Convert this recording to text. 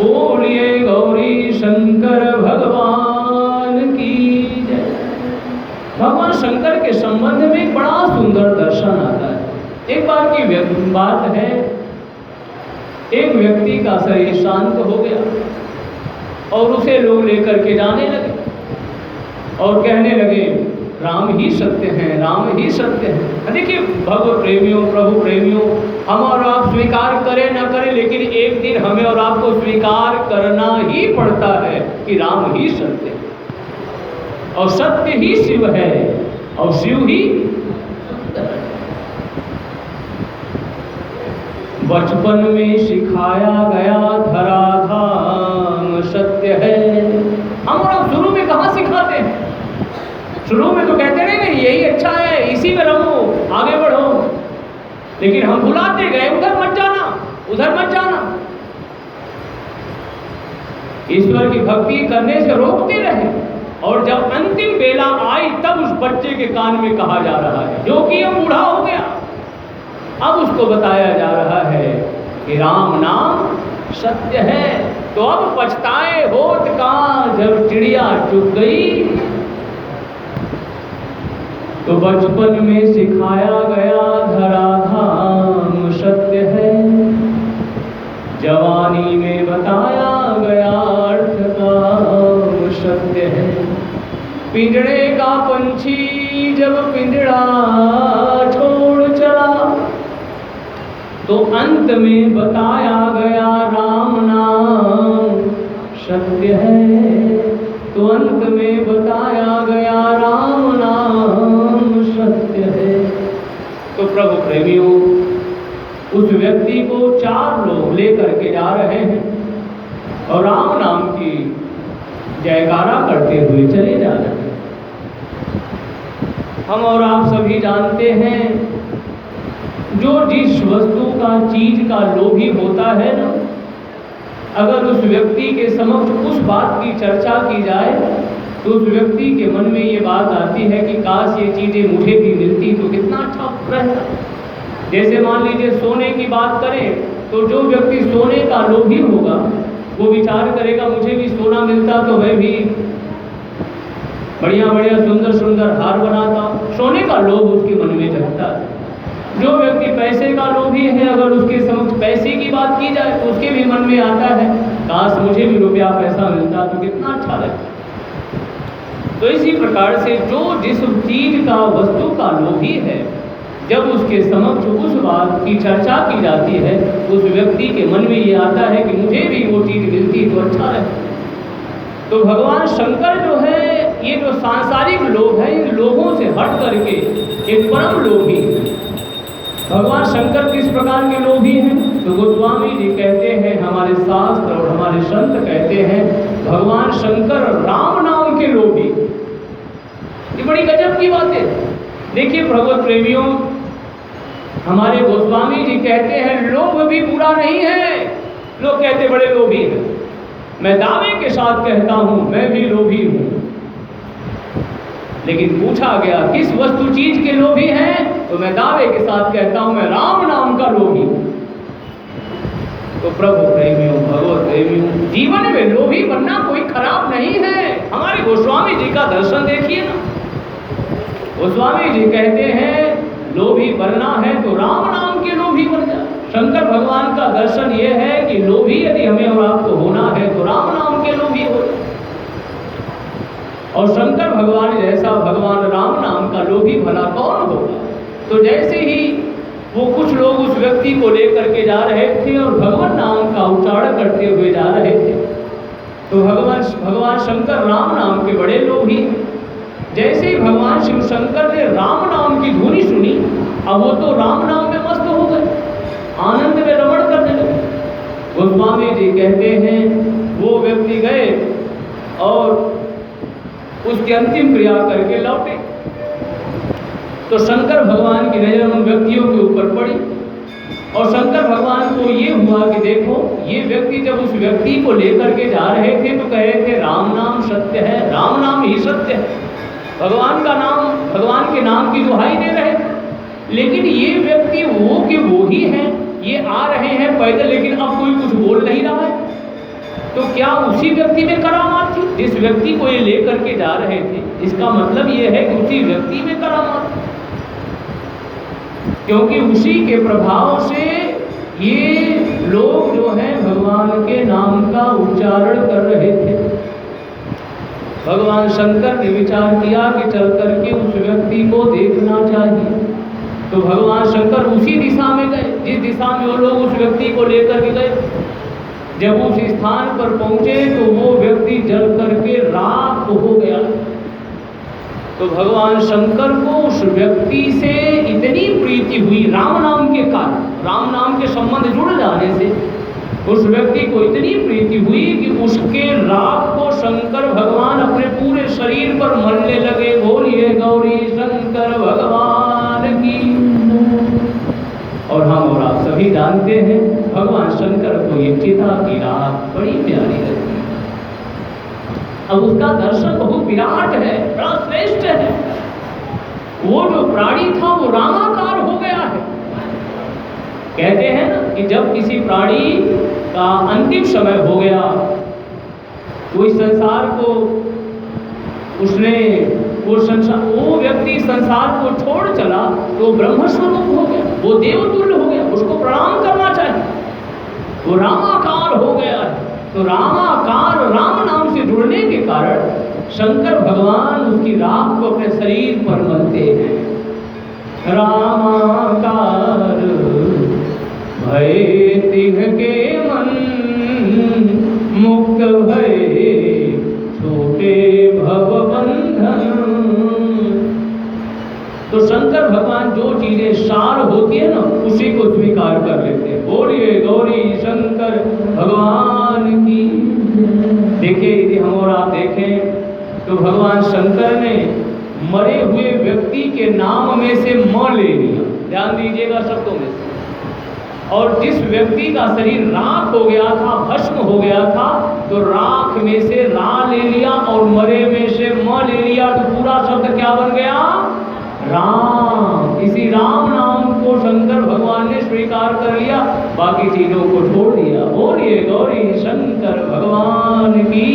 बोलिए गौरी शंकर भगवान की जय। भगवान शंकर के संबंध में एक बड़ा सुंदर दर्शन आता है। एक बार की बात है, एक व्यक्ति का शरीर शांत हो गया और उसे लोग लेकर के जाने लगे और कहने लगे राम ही सत्य हैं, राम ही सत्य हैं। देखिए भगवत प्रेमियों, प्रभु प्रेमियों, हम और आप स्वीकार करें ना करें, लेकिन एक दिन हमें और आपको स्वीकार करना ही पड़ता है कि राम ही सत्य है और सत्य ही शिव है और शिव ही सत्य है। बचपन में सिखाया गया धराधाम सत्य है। हम और आप शुरू में कहाँ सिखाते हैं? शुरू में तो कहते नहीं यही अच्छा है, इसी में रहो, आगे बढ़ो, लेकिन हम बुलाते गए उधर मत जाना, उधर मत जाना। ईश्वर की भक्ति करने से रोकते रहे और जब अंतिम बेला आई तब उस बच्चे के कान में कहा जा रहा है, जो कि अब बूढ़ा हो गया, अब उसको बताया जा रहा है कि राम नाम सत्य है। तो अब पछताए होत का जब चिड़िया चुग गई। तो बचपन में सिखाया गया धराधाम सत्य है, जवानी में बताया गया अर्थ काम सत्य है। पिंजड़े का पंछी जब पिंजड़ा छोड़ चला तो अंत में बताया गया राम नाम सत्य है। तो अंत में बताया गया राम नाम सत्य है। तो प्रभु प्रेमियों, उस व्यक्ति को 4 लोग लेकर के जा रहे हैं और राम नाम की जयकारा करते हुए चले जा रहे हैं। हम और आप सभी जानते हैं, जो जिस वस्तु का, चीज का लोभी होता है ना, अगर उस व्यक्ति के समक्ष उस बात की चर्चा की जाए तो उस व्यक्ति के मन में ये बात आती है कि काश ये चीज़ें मुझे भी मिलती तो कितना अच्छा रहता। जैसे मान लीजिए सोने की बात करें तो जो व्यक्ति सोने का लोभी होगा वो विचार करेगा मुझे भी सोना मिलता तो मैं भी बढ़िया बढ़िया सुंदर सुंदर हार बनाता। सोने का लोभ उसके मन में जगता है। जो व्यक्ति पैसे का लोभी है, अगर उसके समक्ष पैसे की बात की जाए तो उसके भी मन में आता है काश मुझे भी रुपया पैसा मिलता तो कितना अच्छा लगता। तो इसी प्रकार से जो जिस चीज का, वस्तु का लोभी है, जब उसके समक्ष उस बात की चर्चा की जाती है उस व्यक्ति के मन में ये आता है कि मुझे भी वो चीज मिलती तो अच्छा रहता। तो भगवान शंकर जो है, ये जो सांसारिक लोभ है, इन लोभों से हट करके एक परम लोभी है। भगवान शंकर किस प्रकार के लोभी हैं? तो गोस्वामी जी कहते हैं, हमारे शास्त्र और हमारे संत कहते हैं, भगवान शंकर राम नाम के लोभी। ये बड़ी गजब की बात है। देखिए भगवत प्रेमियों, हमारे गोस्वामी जी कहते हैं लोभ भी बुरा नहीं है। लोग कहते बड़े लोभी हैं, मैं दावे के साथ कहता हूं मैं भी लोभी हूं। लेकिन पूछा गया किस वस्तु चीज के लोभी हैं, तो मैं दावे के साथ कहता हूं मैं राम नाम का लोभी हूं। तो प्रभु प्रेमियों, भगवत प्रेमियों, जीवन में लोभी बनना कोई खराब नहीं है। हमारे गोस्वामी जी का दर्शन देखिए ना। गोस्वामी जी कहते हैं लोभी बनना है तो राम नाम के लोभी बन जाए। शंकर भगवान का दर्शन ये है कि लोभी यदि हमें और आपको होना है तो राम नाम के लोभी हो जाए। और शंकर भगवान जैसा भगवान राम नाम का लोभी भला कौन होगा। तो जैसे ही वो कुछ लोग उस व्यक्ति को लेकर के जा रहे थे और भगवान नाम का उच्चारण करते हुए जा रहे थे, तो भगवान शंकर राम नाम के बड़े लोभी। जैसे ही भगवान शिव शंकर ने राम नाम की धुनी सुनी, अब वो तो राम नाम में मस्त हो गए, आनंद में रमण करने लगे। गोस्वामी जी कहते हैं वो व्यक्ति गए और उसकी अंतिम क्रिया करके लौटे। तो शंकर भगवान की नजर उन व्यक्तियों के ऊपर पड़ी और शंकर भगवान को ये हुआ कि देखो, ये व्यक्ति जब उस व्यक्ति को लेकर के जा रहे थे तो कह रहे थे राम नाम सत्य है, राम नाम ही सत्य है, भगवान का नाम, भगवान के नाम की दुहाई दे रहे थे। लेकिन ये व्यक्ति वो कि वो ही है, ये आ रहे हैं पैदल, लेकिन अब कोई कुछ बोल नहीं रहा है। क्या उसी व्यक्ति में करामात थी? जिस व्यक्ति को ये लेकर के जा रहे थे, इसका मतलब ये है कि उसी व्यक्ति में करामात थी, क्योंकि उसी के प्रभाव से ये लोग जो हैं भगवान के नाम का उच्चारण कर रहे थे। भगवान शंकर ने विचार किया कि चल करके उस व्यक्ति को देखना चाहिए। तो भगवान शंकर उसी दिशा में गए जिस दिशा में वो लोग उस व्यक्ति को लेकर के गए। जब उस स्थान पर पहुंचे तो वो व्यक्ति जल करके राख हो गया। तो भगवान शंकर को उस व्यक्ति से इतनी प्रीति हुई राम नाम के कारण, राम नाम के संबंध जुड़ जाने से उस व्यक्ति को इतनी प्रीति हुई कि उसके राख को शंकर भगवान अपने पूरे शरीर पर मलने लगे। बोलिए गौरी शंकर भगवान की। और हम और आप सभी जानते हैं भगवान शंकर को ये चिता की राख बड़ी प्यारी लगती है। अब उसका दर्शन बहुत विराट है, बड़ा श्रेष्ठ है। वो जो प्राणी था वो रामाकार हो गया है। कहते हैं ना कि जब किसी प्राणी का अंतिम समय हो गया, कोई संसार को उसने वो व्यक्ति संसार को छोड़ चला तो ब्रह्मस्वरूप हो गया, वो देवतुल्य हो गया, उसको प्रणाम करना चाहिए। वो रामाकार हो गया है। तो रामाकार राम नाम से जुड़ने के कारण शंकर भगवान उसकी राख को अपने शरीर पर मलते हैं। रामाकार भय तिन्ह के मन, मुक्त भय छूटे भव बंधन। तो शंकर भगवान जो चीजें सार होती है ना उसी को स्वीकार कर लेते हैं। बोलिए गौरी शंकर भगवान की। देखिए यदि हम और आप देखें तो भगवान शंकर ने मरे हुए व्यक्ति के नाम में से म ले लिया, ध्यान दीजिएगा शब्दों में से। और जिस व्यक्ति का शरीर राख हो गया था, भस्म हो गया था, तो राख में से रा ले लिया और मरे में से म ले लिया, तो पूरा शब्द क्या बन गया? राम। इसी राम नाम को शंकर भगवान ने स्वीकार कर लिया, बाकी चीजों को छोड़ दिया। बोलिए गौरी शंकर भगवान की।